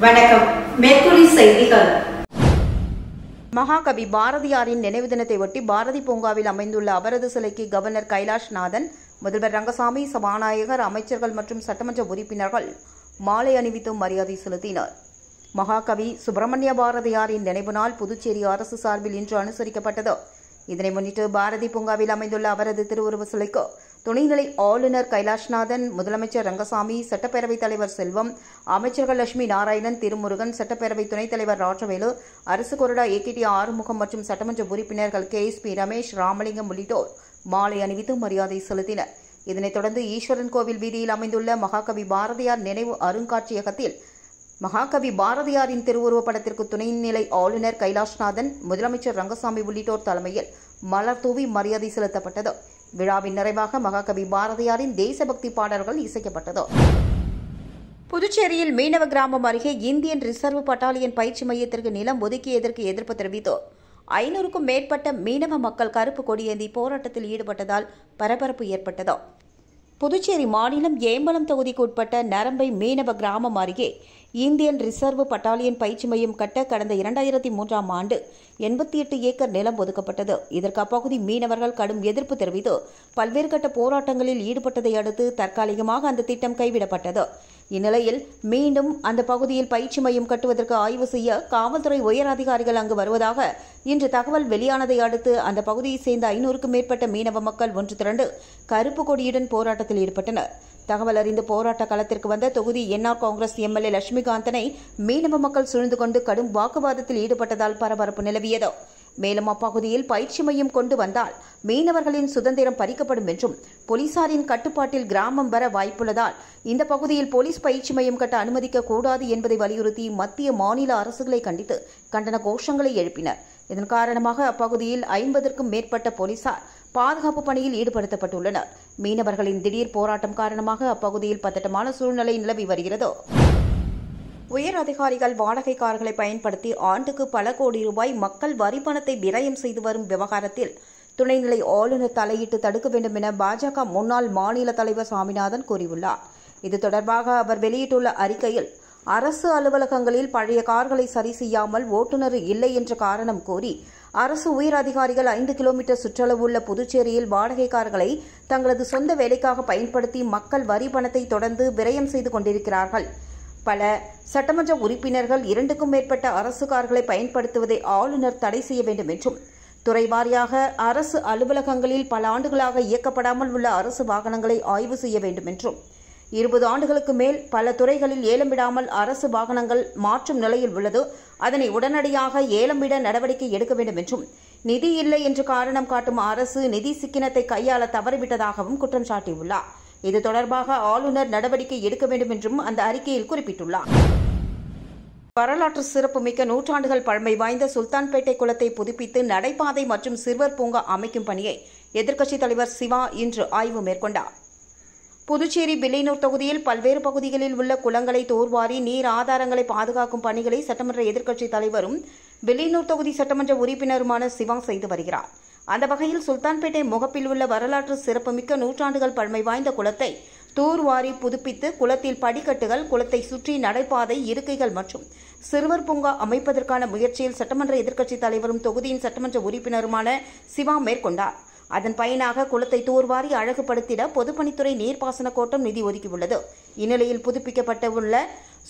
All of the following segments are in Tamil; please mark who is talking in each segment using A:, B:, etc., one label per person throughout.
A: வணக்கம். மேற்குறி செய்திகள்.
B: மகாகவி பாரதியாரின் நினைவு தினத்தை ஒட்டி பாரதி பூங்காவில் அமைந்துள்ள அவரது சிலைக்கு கவர்னர் கைலாஷ்நாதன், முதல்வர் ரங்கசாமி, சபாநாயகர், அமைச்சர்கள் மற்றும் சட்டமன்ற உறுப்பினர்கள் மாலை அணிவித்து மரியாதை செலுத்தினர். மகாகவி சுப்பிரமணிய பாரதியாரின் நினைவு நாள் புதுச்சேரி அரசு சார்பில் இன்று அனுசரிக்கப்பட்டது. இதனை முன்னிட்டு பாரதி பூங்காவில் அமைந்துள்ள அவரது திருவுருவ சிலைக்கு துணைநிலை ஆளுநர் கைலாஷ்நாதன், முதலமைச்சர் ரங்கசாமி, சட்டப்பேரவைத் தலைவர் செல்வம், அமைச்சர்கள் லட்சுமி நாராயணன், திருமுருகன், சட்டப்பேரவை துணைத் தலைவர் ராஜவேலு, அரசு கொறடா ஏகேடி ஆறுமுகம் மற்றும் சட்டமன்ற உறுப்பினர்கள் KSP ரமேஷ், ராமலிங்கம் உள்ளிட்டோர் மாலை அணிவித்து மரியாதை செலுத்தினர். இதனைத் தொடர்ந்து ஈஸ்வரன் கோவில் வீதியில் அமைந்துள்ள மகாகவி பாரதியார் நினைவு அருங்காட்சியகத்தில் மகாகவி பாரதியாரின் திருவுருவப் படத்திற்கு துணைநிலை ஆளுநர் கைலாஷ்நாதன், முதலமைச்சர் ரங்கசாமி உள்ளிட்டோர் தலைமையில் மலர் தூவி மரியாதை செலுத்தப்பட்டது. விழாவின் நிறைவாக மகாகவி பாரதியாரின் தேசபக்தி பாடல்கள் இசைக்கப்பட்டது. புதுச்சேரியில் மீனவ கிராமம் அருகே இந்தியன் ரிசர்வ் பட்டாலியன் பயிற்சி மையத்திற்கு நிலம் ஒதுக்கியதற்கு எதிர்ப்பு தெரிவித்து 500க்கும் மேற்பட்ட மீனவ மக்கள் கருப்பு கொடியேந்தி போராட்டத்தில் ஈடுபட்டதால் பரபரப்பு ஏற்பட்டது. புதுச்சேரி மாநிலம் ஏம்பலம் தொகுதிக்கு உட்பட்ட நரம்பை மீனவ கிராமம் அருகே இந்தியன் ரிசர்வ் பட்டாலியன் பயிற்சி மையம் கட்ட கடந்த 2003ஆம் ஆண்டு 88 ஏக்கர் நிலம் ஒதுக்கப்பட்டது. இதற்கு அப்பகுதி மீனவர்கள் கடும் எதிர்ப்பு தெரிவித்து பல்வேறு கட்ட போராட்டங்களில் ஈடுபட்டதை அடுத்து தற்காலிகமாக அந்த திட்டம் கைவிடப்பட்டது. இந்நிலையில் மீண்டும் அந்த பகுதியில் பயிற்சி மையம் கட்டுவதற்கு ஆய்வு செய்ய காவல்துறை உயர் அதிகாரிகள் அங்கு வருவதாக இன்று தகவல் வெளியானதை அடுத்து அந்த பகுதியைச் சேர்ந்த 500க்கும் மேற்பட்ட மீனவ மக்கள் ஒன்று திரண்டு கருப்பு கொடியுடன் போராட்டத்தில் ஈடுபட்டனர். தகவல் அறிந்து போராட்ட களத்திற்கு வந்த தொகுதி NR காங்கிரஸ் MLA லட்சுமிகாந்தனை மீனவ மக்கள் சூழ்ந்து கொண்டு கடும் வாக்குவாதத்தில் ஈடுபட்டதால் பரபரப்பு நிலவியது. மேலும் அப்பகுதியில் பயிற்சி மையம் கொண்டு வந்தால் மீனவர்களின் சுதந்திரம் பறிக்கப்படும் என்றும் போலீசாரின் கட்டுப்பாட்டில் கிராமம் வர வாய்ப்புள்ளதால் இந்த பகுதியில் போலீஸ் பயிற்சி மையம் கட்ட அனுமதிக்க கூடாது என்பதை வலியுறுத்தி மத்திய மாநில அரசுகளை கண்டித்து கண்டன கோஷங்களை எழுப்பினர். இதன் காரணமாக அப்பகுதியில் 50க்கும் மேற்பட்ட போலீசார் பாதுகாப்பு பணியில் ஈடுபடுத்தப்பட்டுள்ளனர். மீனவர்களின் திடீர் போராட்டம் காரணமாக அப்பகுதியில் பதட்டமான சூழ்நிலை நிலவி வருகிறது. உயர் அதிகாரிகள் வாடகை கார்களை பயன்படுத்தி ஆண்டுக்கு பல கோடி ரூபாய் மக்கள் வரி பணத்தை விரயம் செய்து வரும் விவகாரத்தில் துணைநிலை ஆளுநர் தலையிட்டு தடுக்க வேண்டும் என பாஜக முன்னாள் மாநில தலைவர் சாமிநாதன் கூறியுள்ளார். இது தொடர்பாக அவர் வெளியிட்டுள்ள அறிக்கையில், அரசு அலுவலகங்களில் பழைய கார்களை சரி செய்யாமல் ஓட்டுநர் இல்லை என்ற காரணம் கூறி அரசு உயர் அதிகாரிகள் 5 கிலோமீட்டர் சுற்றளவு உள்ள புதுச்சேரியில் வாடகை கார்களை தங்களது சொந்த வேலைக்காக பயன்படுத்தி மக்கள் வரி பணத்தை தொடர்ந்து விரயம் செய்து கொண்டிருக்கிறார்கள். பல சட்டமன்ற உறுப்பினர்கள் 2க்கும் மேற்பட்ட அரசு கார்களை பயன்படுத்துவதை ஆளுநர் தடை செய்ய வேண்டும் என்றும், துறை வாரியாக அரசு அலுவலகங்களில் பல ஆண்டுகளாக இயக்கப்படாமல் உள்ள அரசு வாகனங்களை ஆய்வு செய்ய வேண்டும் என்றும், 20 ஆண்டுகளுக்கு மேல் பல துறைகளில் ஏலம் விடாமல் அரசு வாகனங்கள் மாற்றும் நிலையில் உள்ளது, அதனை உடனடியாக ஏலம் விட நடவடிக்கை எடுக்க வேண்டும் என்றும், நிதி இல்லை என்று காரணம் காட்டும் அரசு நிதி சிக்கனத்தை கையாள தவறிவிட்டதாகவும் குற்றம் சாட்டியுள்ளார். இது தொடர்பாக ஆளுநர் நடவடிக்கை எடுக்க வேண்டும் என்றும் அந்த அறிக்கையில் குறிப்பிட்டுள்ளார். வரலாற்று சிறப்புமிக்க 100 ஆண்டுகள் பழமை வாய்ந்த சுல்தான்பேட்டை குளத்தை புதுப்பித்து நடைபாதை மற்றும் சிறுவர் பூங்கா அமைக்கும் பணியை எதிர்க்கட்சித் தலைவர் சிவா இன்று ஆய்வு மேற்கொண்டார். புதுச்சேரி வில்லியனூர் தொகுதியில் பல்வேறு பகுதிகளில் உள்ள குளங்களை தூர்வாரி நீர் ஆதாரங்களை பாதுகாக்கும் பணிகளை சட்டமன்ற எதிர்க்கட்சித் தலைவரும் வில்லியனூர் தொகுதி சட்டமன்ற உறுப்பினருமான சிவா செய்து வருகிறார். அந்த வகையில் சுல்தான்பேட்டை முகப்பில் உள்ள வரலாற்று சிறப்புமிக்க 100 ஆண்டுகள் பழமை வாய்ந்த குளத்தை தூர்வாரி புதுப்பித்து குளத்தில் படிக்கட்டுகள், குளத்தை சுற்றி நடைபாதை, இருக்கைகள் மற்றும் சிறுவர் பூங்கா அமைப்பதற்கான முயற்சியில் சட்டமன்ற எதிர்க்கட்சித் தலைவரும் தொகுதியின் சட்டமன்ற உறுப்பினருமான சிவா மேற்கொண்டார். அதன் பயனாக குளத்தை தூர்வாரி அழகுபடுத்திட பொதுப்பணித்துறை நீர்ப்பாசன கோட்டம் நிதி ஒதுக்கியுள்ளது. இந்நிலையில் புதுப்பிக்கப்பட்டுள்ள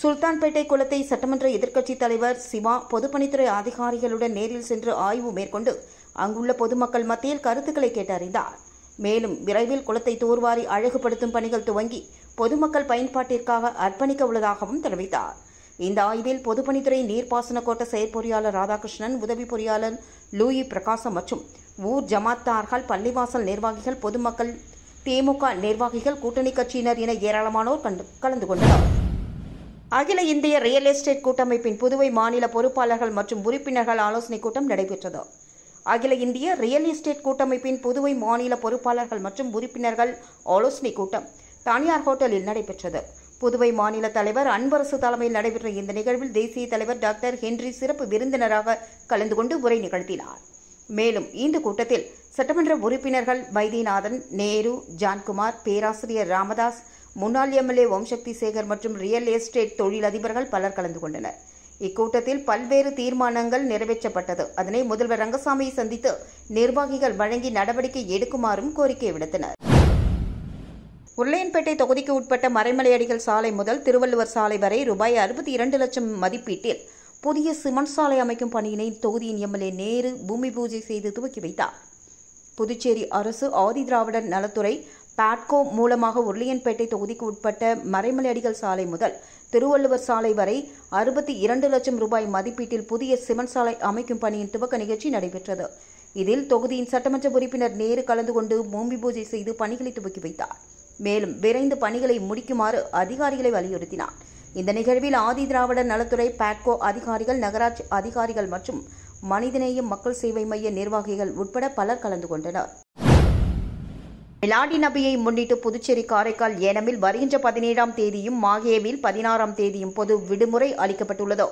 B: சுல்தான்பேட்டை குளத்தை சட்டமன்ற எதிர்க்கட்சித் தலைவர் சிவா பொதுப்பணித்துறை அதிகாரிகளுடன் நேரில் சென்று ஆய்வு மேற்கொண்டு அங்குள்ள பொதுமக்கள் மத்தியில் கருத்துக்களை கேட்டறிந்தார். மேலும் விரைவில் குளத்தை தூர்வாரி அழகுபடுத்தும் பணிகள் துவங்கி பொதுமக்கள் பயன்பாட்டிற்காக அர்ப்பணிக்க உள்ளதாகவும் தெரிவித்தார். இந்த ஆய்வில் பொதுப்பணித்துறை நீர்ப்பாசன கோட்ட செயற்பொறியாளர் ராதாகிருஷ்ணன், உதவி பொறியாளர் லூயி பிரகாசம் மற்றும் ஊர் ஜமாத்தார்கள், பள்ளிவாசல் நிர்வாகிகள், பொதுமக்கள், திமுக நிர்வாகிகள், கூட்டணி கட்சியினர் என ஏராளமானோர் கலந்து கொண்டனர். அகில இந்திய ரியல் எஸ்டேட் கூட்டமைப்பின் புதுவை மாநில பொறுப்பாளர்கள் மற்றும் உறுப்பினர்கள் ஆலோசனைக் கூட்டம் நடைபெற்றது. அகில இந்திய ரியல் எஸ்டேட் கூட்டமைப்பின் புதுவை மாநில பொறுப்பாளர்கள் மற்றும் உறுப்பினர்கள் ஆலோசனைக் கூட்டம் தனியார் ஹோட்டலில் நடைபெற்றது. புதுவை மாநில தலைவர் அன்பரசு தலைமையில் நடைபெற்ற இந்த நிகழ்வில் தேசிய தலைவர் டாக்டர் ஹென்றி சிறப்பு விருந்தினராக கலந்து கொண்டு உரை நிகழ்த்தினார். மேலும் இந்த கூட்டத்தில் சட்டமன்ற உறுப்பினர்கள் வைத்தியநாதன், நேரு, ஜான்குமார், பேராசிரியர் ராமதாஸ், முன்னாள் எம்எல்ஏ ஓம் சக்தி சேகர் மற்றும் ரியல் எஸ்டேட் தொழிலதிபர்கள் பலர் கலந்து கொண்டனர். இக்கூட்டத்தில் பல்வேறு தீர்மானங்கள் நிறைவேற்றப்பட்டது. அதனை முதல்வர் ரங்கசாமியை சந்தித்து நிர்வாகிகள் வழங்கி நடவடிக்கை எடுக்குமாறும் கோரிக்கை விடுத்தனர். உருளையன்பேட்டை தொகுதிக்கு உட்பட்ட மறைமலையடிகள் சாலை முதல் திருவள்ளுவர் சாலை வரை ரூபாய் 62 லட்சம் மதிப்பீட்டில் புதிய சிமெண்ட் சாலை அமைக்கும் பணியினை தொகுதியின் எம்எல்ஏ நேரு பூமி பூஜை செய்து துவக்கி வைத்தார். புதுச்சேரி அரசு ஆதிதிராவிடர் நலத்துறை பாட்கோ மூலமாக உருளையன்பேட்டை தொகுதிக்கு உட்பட்ட மறைமலையடிகள் சாலை முதல் திருவள்ளுவர் சாலை வரை 62 லட்சம் ரூபாய் மதிப்பீட்டில் புதிய சிமெண்ட் சாலை அமைக்கும் பணியின் துவக்க நிகழ்ச்சி நடைபெற்றது. இதில் தொகுதியின் சட்டமன்ற உறுப்பினர் நேரு கலந்து கொண்டு பூமி பூஜை செய்து பணிகளை துவக்கி வைத்தார். மேலும் விரைந்து பணிகளை முடிக்குமாறு அதிகாரிகளை வலியுறுத்தினார். இந்த நிகழ்வில் ஆதிதிராவிடர் நலத்துறை பாட்கோ அதிகாரிகள், நகராட்சி அதிகாரிகள் மற்றும் மனிதநேயம் மக்கள் சேவை மைய நிர்வாகிகள் உட்பட பலர் கலந்து கொண்டனர். மிலாடி நபியை முன்னிட்டு புதுச்சேரி, காரைக்கால், ஏனமில் வருகின்ற 17ஆம் தேதியும் மாஹேவில் 16ஆம் தேதியும் பொது விடுமுறை அளிக்கப்பட்டுள்ளது.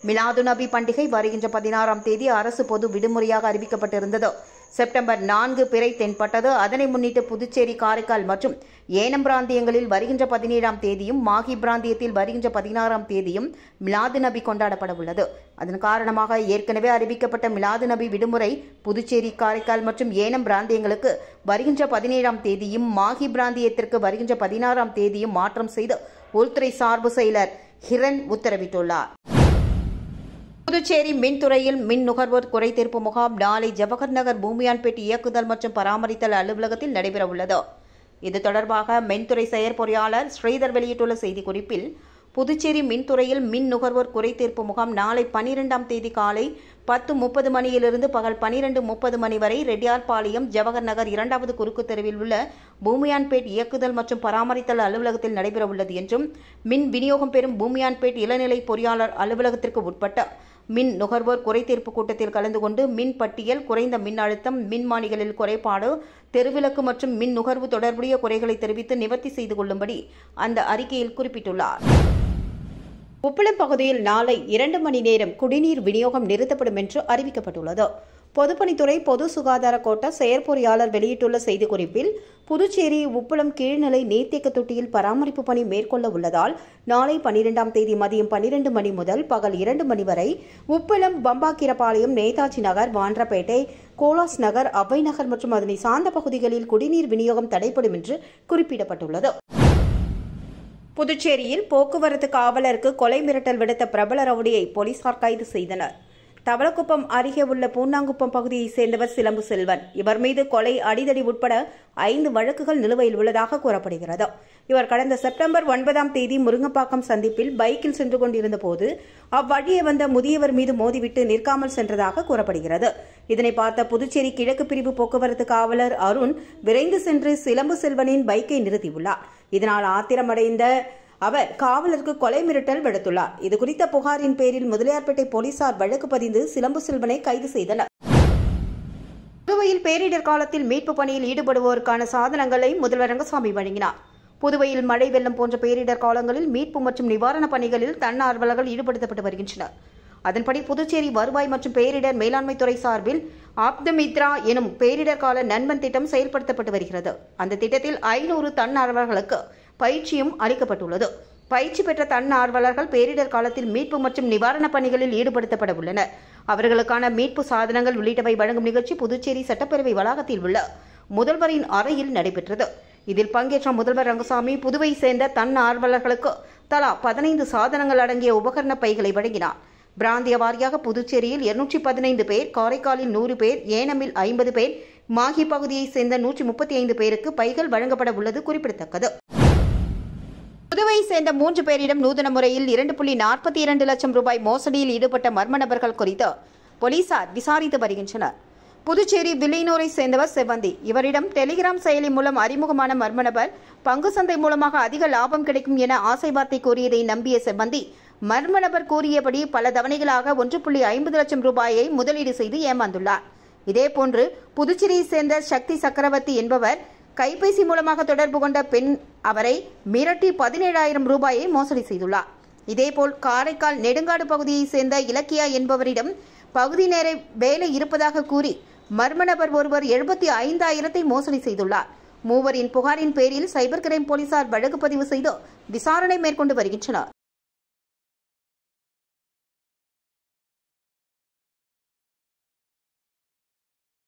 B: மிலாது நபி பண்டிகை வருகின்ற 16ஆம் தேதி அரசு பொது விடுமுறையாக அறிவிக்கப்பட்டிருந்தது. செப்டம்பர் 4 பிறை தென்பட்டது. அதனை முன்னிட்டு புதுச்சேரி, காரைக்கால் மற்றும் ஏனம் பிராந்தியங்களில் வருகின்ற 17ஆம் தேதியும் மாஹி பிராந்தியத்தில் வருகின்ற 16ஆம் தேதியும் மிலாது நபி கொண்டாடப்பட உள்ளது. அதன் காரணமாக ஏற்கனவே அறிவிக்கப்பட்ட மிலாது நபி விடுமுறை புதுச்சேரி, காரைக்கால் மற்றும் ஏனம் பிராந்தியங்களுக்கு வருகின்ற 17ஆம் தேதியும் மாஹி பிராந்தியத்திற்கு வருகின்ற 16ஆம் தேதியும் மாற்றம் செய்து உள்துறை சார்பு செயலர் ஹிரண் உத்தரவிட்டுள்ளார். புதுச்சேரி மின்துறையில் மின் நுகர்வோர் குறைதீர்ப்பு முகாம் நாளை ஜவஹர் நகர் பூமியான்பேட் இயக்குதல் மற்றும் பராமரித்தல் அலுவலகத்தில் நடைபெறவுள்ளது. இது தொடர்பாக மின்துறை செயற்பொறியாளர் ஸ்ரீதர் வெளியிட்டுள்ள செய்திக்குறிப்பில், புதுச்சேரி மின்துறையில் மின் நுகர்வோர் குறைதீர்ப்பு முகாம் நாளை 12ஆம் தேதி காலை 10:30 மணியிலிருந்து பகல் 12:30 மணி வரை ரெட்டியார்பாளையம் ஜவஹர் நகர் 2வது குறுக்கு தெருவில் உள்ள பூமியான்பேட் இயக்குதல் மற்றும் பராமரித்தல் அலுவலகத்தில் நடைபெறவுள்ளது என்றும், மின் விநியோகம் பெறும் பூமியான்பேட் இளநிலை பொறியாளர் அலுவலகத்திற்கு உட்பட்ட மின் நுகர்வோர் குறைதீர்ப்பு கூட்டத்தில் கலந்து கொண்டு மின் பட்டியல், குறைந்த மின் அழுத்தம், மின்மானிகளில் குறைபாடு, தெருவிளக்கு மற்றும் மின் நுகர்வு தொடர்புடைய குறைகளை தெரிவித்து நிவர்த்தி செய்து கொள்ளும்படி அந்த அறிக்கையில் குறிப்பிட்டுள்ளார். உப்பளம் பகுதியில் நாளை 2 மணி நேரம் குடிநீர் விநியோகம் நிறுத்தப்படும் என்று அறிவிக்கப்பட்டுள்ளது. பொதுப்பணித்துறை பொது சுகாதார கோட்ட செயற்பொறியாளர் வெளியிட்டுள்ள செய்திக்குறிப்பில், புதுச்சேரி உப்பளம் கீழ்நிலை நீர்த்தேக்க தொட்டியில் பராமரிப்பு பணி மேற்கொள்ள உள்ளதால் நாளை 12ஆம் தேதி மதியம் 12 மணி முதல் பகல் 2 மணி வரை உப்பளம், பம்பாக்கிரபாளையம், நேதாஜி நகர், வாண்டரப்பேட்டை, கோலாஸ் நகர், அவ்வை நகர் மற்றும் அதனை சார்ந்த பகுதிகளில் குடிநீர் விநியோகம் தடைப்படும் என்று குறிப்பிடப்பட்டுள்ளது. புதுச்சேரியில் போக்குவரத்து காவலருக்கு கொலை மிரட்டல் விடுத்த பிரபல ரவுடியை போலீசார் கைது செய்தனர். தவளக்குப்பம் அருகே உள்ள பூன்னாங்குப்பம் பகுதியைச் சேர்ந்தவர் சிலம்பு செல்வன். இவர் மீது கொலை, அடிதடி உட்பட 5 வழக்குகள் நிலுவையில் உள்ளதாக கூறப்படுகிறது. இவர் கடந்த செப்டம்பர் 9ஆம் தேதி முருங்கப்பாக்கம் சந்திப்பில் பைக்கில் சென்று கொண்டிருந்த போது அவ்வழியே வந்த முதியவர் மீது மோதிவிட்டு நிற்காமல் சென்றதாக கூறப்படுகிறது. இதனை பார்த்த புதுச்சேரி கிழக்கு பிரிவு போக்குவரத்து காவலர் அருண் விரைந்து சென்று சிலம்பு செல்வனின் பைக்கை நிறுத்தியுள்ளார். இதனால் ஆத்திரமடைந்த அவர் காவலருக்கு கொலை மிரட்டல் விடுத்துள்ளார். இதுகுறித்த புகாரின் பேரில் முதலியார்பேட்டை போலீசார் வழக்கு பதிந்து சிலம்பு செல்வனை கைது செய்தனர். புதுவையில் பேரிடர் காலத்தில் மீட்பு பணியில் ஈடுபடுவோருக்கான சாதனங்களை முதல்வர் ரங்கசாமி வழங்கினார். புதுவையில் மழை, வெள்ளம் போன்ற பேரிடர் காலங்களில் மீட்பு மற்றும் நிவாரணப் பணிகளில் தன்னார்வலர்கள் ஈடுபடுத்தப்பட்டு வருகின்றனர். அதன்படி புதுச்சேரி வருவாய் மற்றும் பேரிடர் மேலாண்மை துறை சார்பில் ஆப்தமித்ரா எனும் பேரிடர் கால நண்பன் திட்டம் செயல்படுத்தப்பட்டு வருகிறது. அந்த திட்டத்தில் 500 தன்னார்வலர்களுக்கு பயிற்சியும் அளிக்கப்பட்டுள்ளது. பயிற்சி பெற்ற தன்னார்வலர்கள் பேரிடர் காலத்தில் மீட்பு மற்றும் நிவாரணப் பணிகளில் ஈடுபடுத்தப்பட உள்ளனர். அவர்களுக்கான மீட்பு சாதனங்கள் உள்ளிட்டவை வழங்கும் நிகழ்ச்சி புதுச்சேரி சட்டப்பேரவை வளாகத்தில் உள்ள முதல்வரின் அறையில் நடைபெற்றது. இதில் பங்கேற்ற முதல்வர் ரங்கசாமி புதுவை சேர்ந்த தன்னார்வலர்களுக்கு தலா 15 சாதனங்கள் அடங்கிய உபகரண பைகளை வழங்கினார். பிராந்திய வாரியாக புதுச்சேரியில் 215 பேர், காரைக்காலில் 100 பேர், ஏனமில் 50 பேர், மாஹி பகுதியைச் சேர்ந்த 135 பேருக்கு பைகள் வழங்கப்பட உள்ளது குறிப்பிடத்தக்கது. புதுவை சேர்ந்த 3 பேரிடம் நூதன முறையில் 2.42 லட்சம் ரூபாய் மோசடியில் ஈடுபட்ட மர்ம நபர்கள் குறித்து போலீசார் விசாரித்து வருகின்றனர். புதுச்சேரி வில்லியனூரை சேர்ந்தவர் செவ்வந்தி. இவரிடம் டெலிகிராம் செயலி மூலம் அறிமுகமான மர்ம நபர் பங்கு சந்தை மூலமாக அதிக லாபம் கிடைக்கும் என ஆசை வார்த்தை கூறியதை நம்பிய செவ்வந்தி மர்ம நபர் கூறியபடி பல தவணைகளாக 1.50 லட்சம் ரூபாயை முதலீடு செய்து ஏமாந்துள்ளார். இதேபோன்று புதுச்சேரியை சேர்ந்த சக்தி சக்கரவர்த்தி என்பவர் கைபேசி மூலமாக தொடர்பு கொண்ட பெண் அவரை மிரட்டி 17,000 ரூபாயை மோசடி செய்துள்ளார். இதேபோல் காரைக்கால் நெடுங்காடு பகுதியைச் சேர்ந்த இலக்கியா என்பவரிடம் பகுதி நேர வேலை இருப்பதாக கூறி மர்ம நபர் ஒருவர் 75,000 மோசடி செய்துள்ளார். மூவரின் புகாரின் பேரில் சைபர் கிரைம் போலீசார் வழக்கு பதிவு செய்து விசாரணை மேற்கொண்டு வருகின்றனர்.